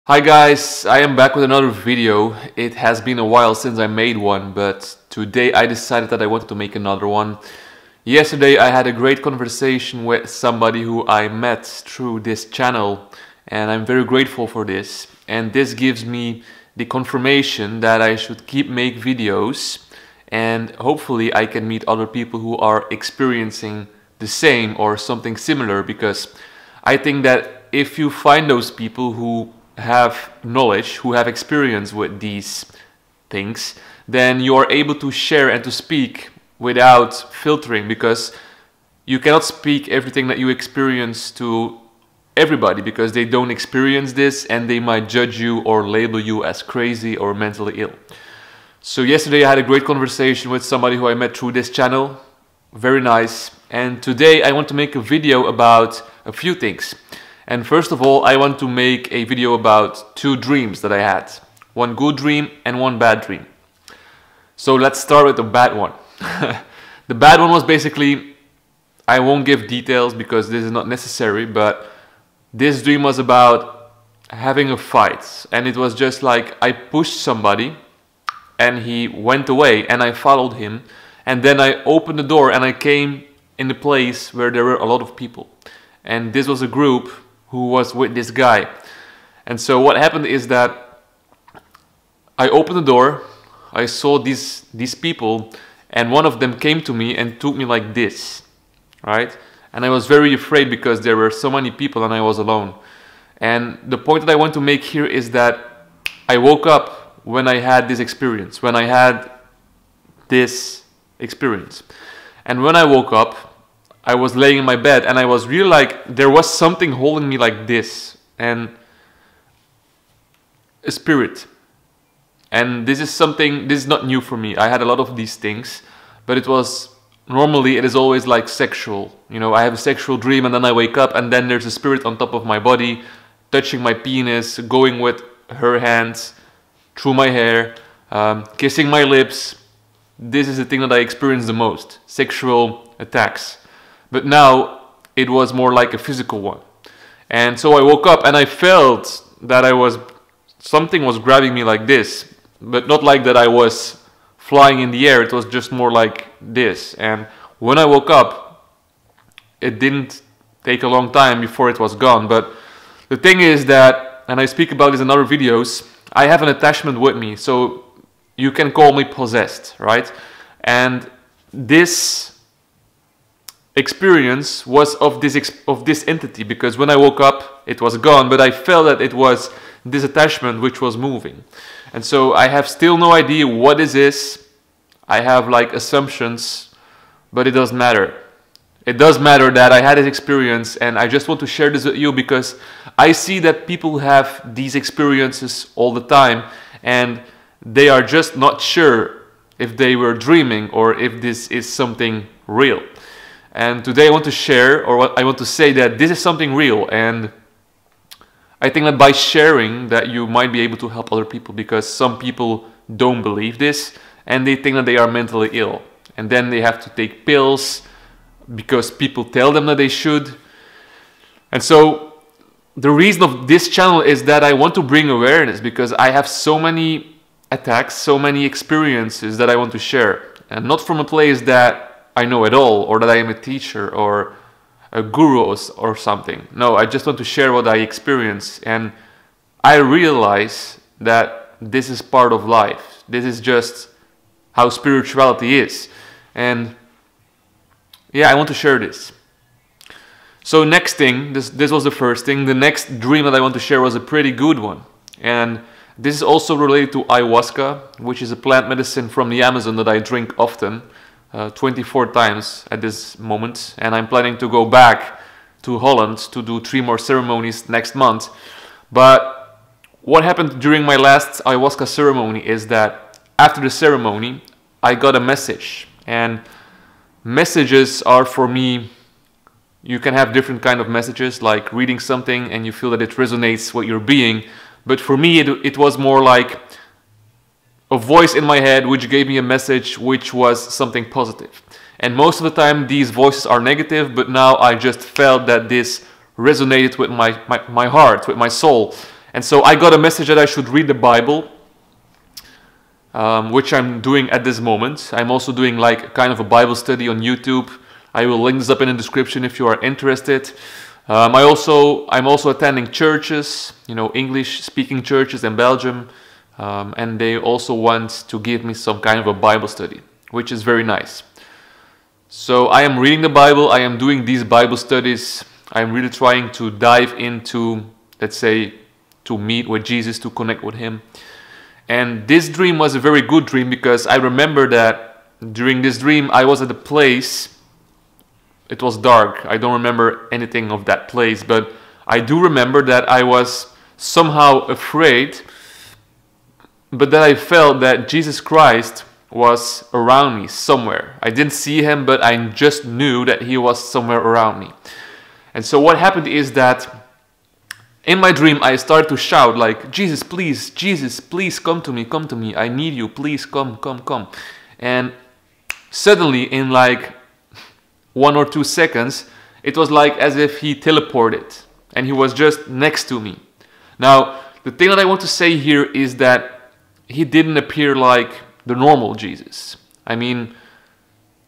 Hi guys, I am back with another video. It has been a while since I made one, but today I decided that I wanted to make another one. Yesterday I had a great conversation with somebody who I met through this channel, and I'm very grateful for this. And this gives me the confirmation that I should keep make videos, and hopefully I can meet other people who are experiencing the same or something similar, because I think that if you find those people who have knowledge, who have experience with these things, then you are able to share and to speak without filtering, because you cannot speak everything that you experience to everybody, because they don't experience this and they might judge you or label you as crazy or mentally ill. So yesterday I had a great conversation with somebody who I met through this channel. Very nice. And today I want to make a video about a few things. And first of all, I want to make a video about two dreams that I had. One good dream and one bad dream. So let's start with the bad one. The bad one was basically, I won't give details because this is not necessary, but this dream was about having a fight. And it was just like I pushed somebody and he went away and I followed him. And then I opened the door and I came in the place where there were a lot of people. And this was a group who was with this guy. And so what happened is that I opened the door, I saw these people, and one of them came to me and took me like this, right? And I was very afraid because there were so many people and I was alone. And the point that I want to make here is that I woke up when I had this experience, And when I woke up, I was laying in my bed and I was really like, there was something holding me like this, and a spirit. And this is not new for me. I had a lot of these things, but normally it is always like sexual. You know, I have a sexual dream and then I wake up and then there's a spirit on top of my body, touching my penis, going with her hands through my hair, kissing my lips. This is the thing that I experience the most, sexual attacks. But now it was more like a physical one. And so I woke up and I felt that something was grabbing me like this, but not like that I was flying in the air. It was just more like this. And when I woke up, it didn't take a long time before it was gone. But the thing is that, and I speak about this in other videos, I have an attachment with me. So you can call me possessed, right? And this experience was of this entity, because when I woke up it was gone, but I felt that it was this attachment which was moving. And so I have still no idea what is this. I have like assumptions, but it doesn't matter. It does matter that I had this experience, and I just want to share this with you because I see that people have these experiences all the time and they are just not sure if they were dreaming or if this is something real. And today I want to share, or I want to say that this is something real, and I think that by sharing that you might be able to help other people, because some people don't believe this and they think that they are mentally ill, and then they have to take pills because people tell them that they should. And so the reason of this channel is that I want to bring awareness, because I have so many attacks, so many experiences that I want to share, and not from a place that I know it all, or that I am a teacher or a guru or something. No, I just want to share what I experience, and I realize that this is part of life. This is just how spirituality is. And yeah, I want to share this. So next thing, this was the first thing. The next dream that I want to share was a pretty good one. And this is also related to ayahuasca, which is a plant medicine from the Amazon that I drink often. 24 times at this moment, and I'm planning to go back to Holland to do 3 more ceremonies next month. But what happened during my last ayahuasca ceremony is that after the ceremony I got a message, and messages are, for me, you can have different kind of messages, like reading something and you feel that it resonates with your being, but for me it was more like a voice in my head which gave me a message which was something positive. And most of the time these voices are negative, but now I just felt that this resonated with my heart, with my soul. And so I got a message that I should read the Bible, which I'm doing at this moment. I'm also doing like kind of a Bible study on YouTube. I will link this up in the description if you are interested. I'm also attending churches, English-speaking churches in Belgium, and they also want to give me some kind of a Bible study, which is very nice. So I am reading the Bible, I am doing these Bible studies, I'm really trying to dive into, let's say, to meet with Jesus, to connect with Him. And this dream was a very good dream because I remember that during this dream I was at a place. It was dark. I don't remember anything of that place, but I do remember that I was somehow afraid, but that I felt that Jesus Christ was around me somewhere. I didn't see Him, but I just knew that He was somewhere around me. And so what happened is that in my dream I started to shout like, Jesus, please come to me, I need you, please come. And suddenly in like 1 or 2 seconds, it was like as if He teleported and He was just next to me. Now, the thing that I want to say here is that He didn't appear like the normal Jesus. I mean,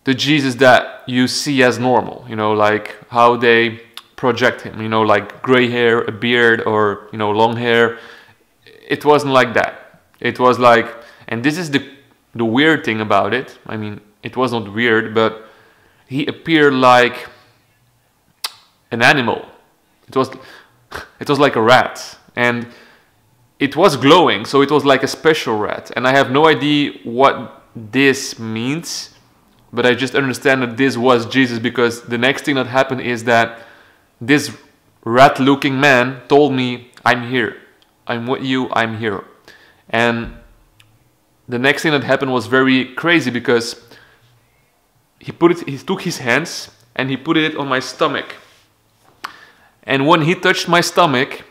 the Jesus that you see as normal, like how they project Him, like gray hair, a beard, or, long hair. It wasn't like that. It was like, and this is the weird thing about it. I mean, it was not weird, but He appeared like an animal. It was like a rat, and it was glowing, so it was like a special rat. And I have no idea what this means, but I just understand that this was Jesus, because the next thing that happened is that this rat-looking man told me, I'm here, I'm with you, I'm here. And the next thing that happened was very crazy, because he took his hands and he put it on my stomach. And when he touched my stomach,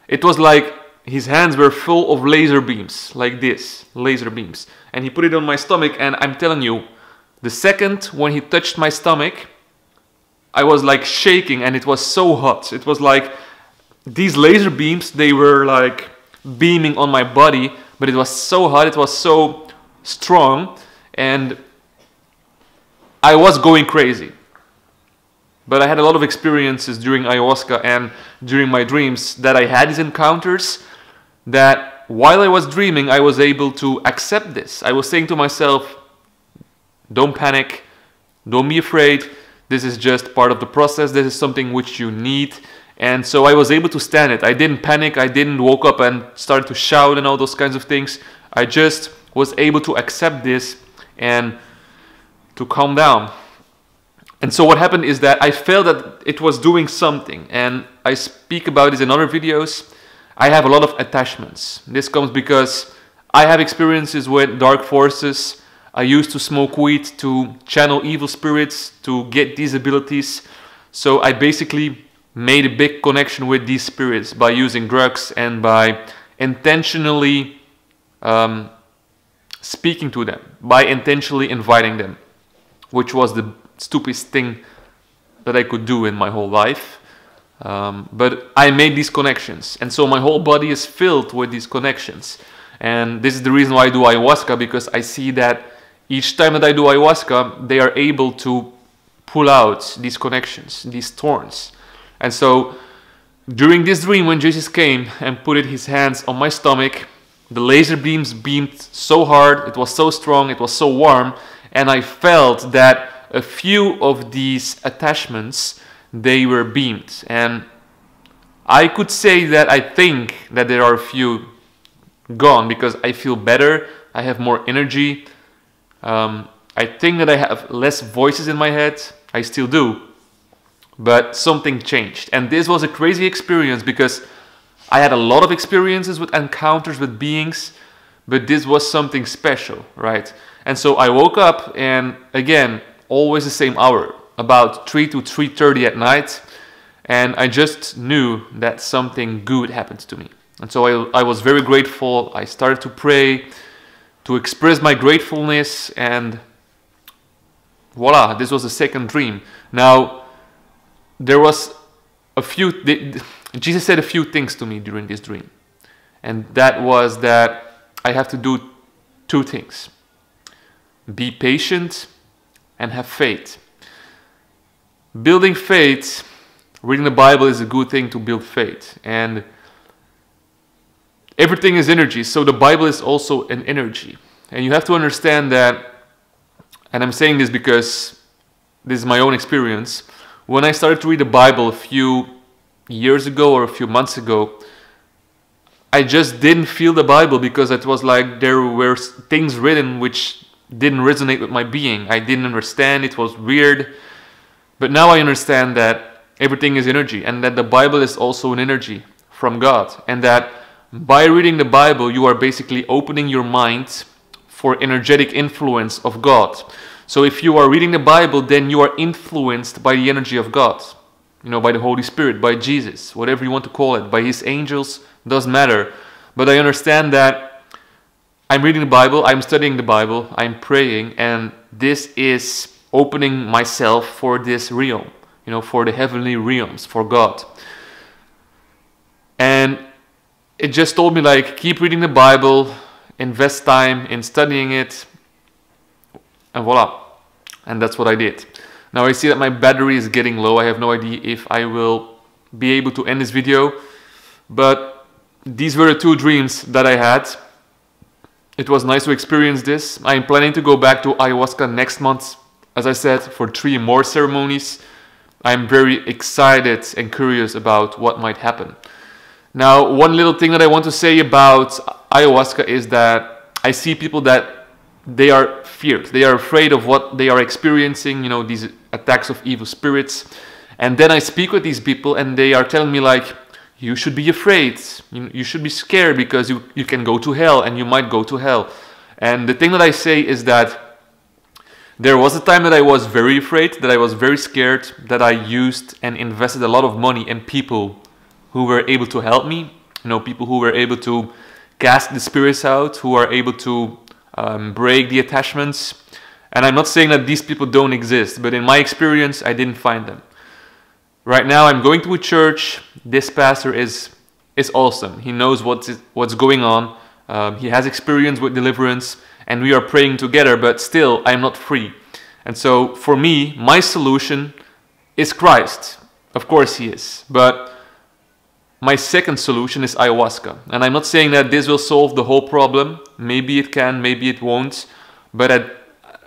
it was like his hands were full of laser beams, like this, laser beams. And he put it on my stomach, and I'm telling you, the second when he touched my stomach, I was like shaking, and it was so hot. It was like these laser beams, they were like beaming on my body, but it was so hot, it was so strong, and I was going crazy. But I had a lot of experiences during ayahuasca and during my dreams that I had these encounters that while I was dreaming, I was able to accept this. I was saying to myself, don't panic, don't be afraid. This is just part of the process. This is something which you need. And so I was able to stand it. I didn't panic. I didn't woke up and start to shout and all those kinds of things. I just was able to accept this and to calm down. And so what happened is that I felt that it was doing something, and I speak about this in other videos. I have a lot of attachments. This comes because I have experiences with dark forces. I used to smoke weed to channel evil spirits, to get these abilities. So I basically made a big connection with these spirits by using drugs and by intentionally speaking to them, by intentionally inviting them, which was the stupidest thing that I could do in my whole life. But I made these connections, and so my whole body is filled with these connections. And this is the reason why I do ayahuasca, because I see that each time that I do ayahuasca, they are able to pull out these connections, these thorns. And so during this dream, when Jesus came and put his hands on my stomach, the laser beams beamed so hard, it was so strong, it was so warm, and I felt that a few of these attachments, they were beamed. And I could say that I think that there are a few gone, because I feel better, I have more energy. I think that I have less voices in my head. I still do, but something changed. And this was a crazy experience, because I had a lot of experiences with encounters with beings, but this was something special, right? And so I woke up, and again, always the same hour, about 3 to 3:30 at night, and I just knew that something good happened to me. And so I was very grateful. I started to pray, to express my gratefulness, and voila, this was the second dream. Now, there was a few, Jesus said a few things to me during this dream. And that was that I have to do two things: be patient and have faith. Building faith, reading the Bible is a good thing to build faith. And everything is energy, so the Bible is also an energy. And you have to understand that, and I'm saying this because this is my own experience. When I started to read the Bible a few years ago or a few months ago, I just didn't feel the Bible, because it was like there were things written which didn't resonate with my being. I didn't understand, it was weird. But now I understand that everything is energy, and that the Bible is also an energy from God, and that by reading the Bible you are basically opening your mind for energetic influence of God. So if you are reading the Bible, then you are influenced by the energy of God, you know, by the Holy Spirit, by Jesus, whatever you want to call it, by His angels, doesn't matter. But I understand that I'm reading the Bible, I'm studying the Bible, I'm praying, and this is opening myself for this realm, you know, for the heavenly realms, for God. And it just told me, like, keep reading the Bible, invest time in studying it, and voila. And that's what I did. Now I see that my battery is getting low. I have no idea if I will be able to end this video, but these were the two dreams that I had. It was nice to experience this. I'm planning to go back to ayahuasca next month, as I said, for 3 more ceremonies. I'm very excited and curious about what might happen. Now, one little thing that I want to say about ayahuasca is that I see people that they are feared. They are afraid of what they are experiencing, you know, these attacks of evil spirits. And then I speak with these people and they are telling me, like, you should be afraid. You should be scared because you can go to hell, and you might go to hell. And the thing that I say is that there was a time that I was very afraid, that I was very scared, that I used and invested a lot of money in people who were able to help me. You know, people who were able to cast the spirits out, who are able to break the attachments. And I'm not saying that these people don't exist, but in my experience, I didn't find them. Right now, I'm going to a church. This pastor is awesome. He knows what's going on. He has experience with deliverance, and we are praying together, but still, I'm not free. And so, for me, my solution is Christ. Of course, He is. But my second solution is ayahuasca. And I'm not saying that this will solve the whole problem. Maybe it can, maybe it won't. But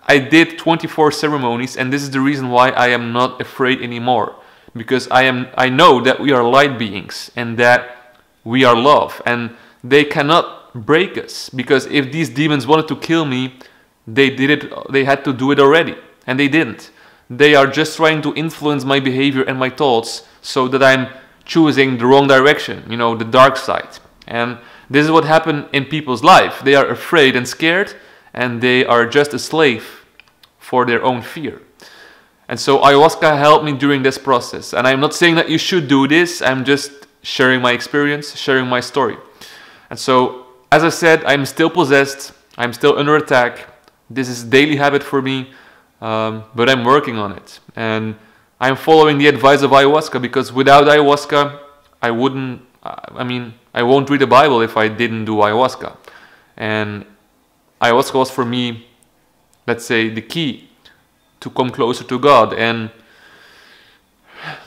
I did 24 ceremonies, and this is the reason why I am not afraid anymore. Because I know that we are light beings, and that we are love, and they cannot break us. Because if these demons wanted to kill me, they did it. They had to do it already, and they didn't. They are just trying to influence my behavior and my thoughts so that I'm choosing the wrong direction, you know, the dark side. And this is what happened in people's life. They are afraid and scared, and they are just a slave for their own fear. And so ayahuasca helped me during this process. And I'm not saying that you should do this. I'm just sharing my experience, sharing my story. And so, as I said, I'm still possessed. I'm still under attack. This is a daily habit for me, but I'm working on it. And I'm following the advice of ayahuasca, because without ayahuasca, I won't read the Bible if I didn't do ayahuasca. And ayahuasca was for me, let's say, the key to come closer to God. And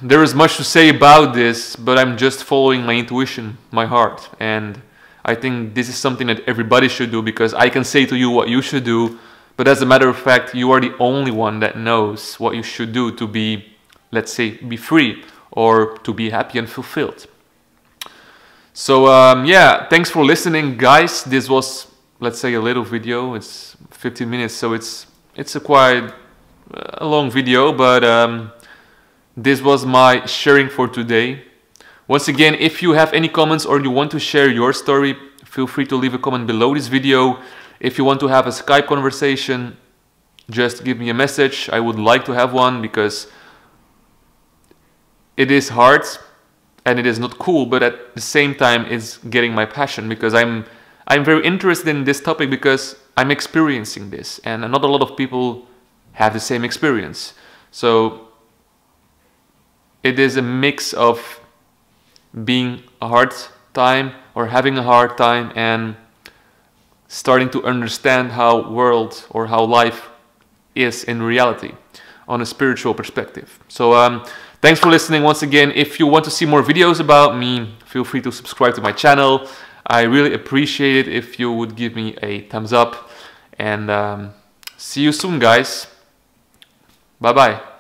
there is much to say about this, but I'm just following my intuition, my heart. And I think this is something that everybody should do, because I can say to you what you should do, but as a matter of fact, you are the only one that knows what you should do to be, let's say, be free, or to be happy and fulfilled. So yeah, thanks for listening, guys. This was, let's say, a little video. It's 15 minutes, so it's a quite a long video, but this was my sharing for today. Once again, if you have any comments or you want to share your story, feel free to leave a comment below this video. If you want to have a Skype conversation, just give me a message. I would like to have one, because it is hard and it is not cool, but at the same time it's getting my passion, because I'm very interested in this topic, because I'm experiencing this, and not a lot of people have the same experience. So it is a mix of being a hard time, or having a hard time and starting to understand how world or how life is in reality on a spiritual perspective. So thanks for listening once again. If you want to see more videos about me, feel free to subscribe to my channel. I really appreciate it if you would give me a thumbs up, and see you soon, guys. Bye bye.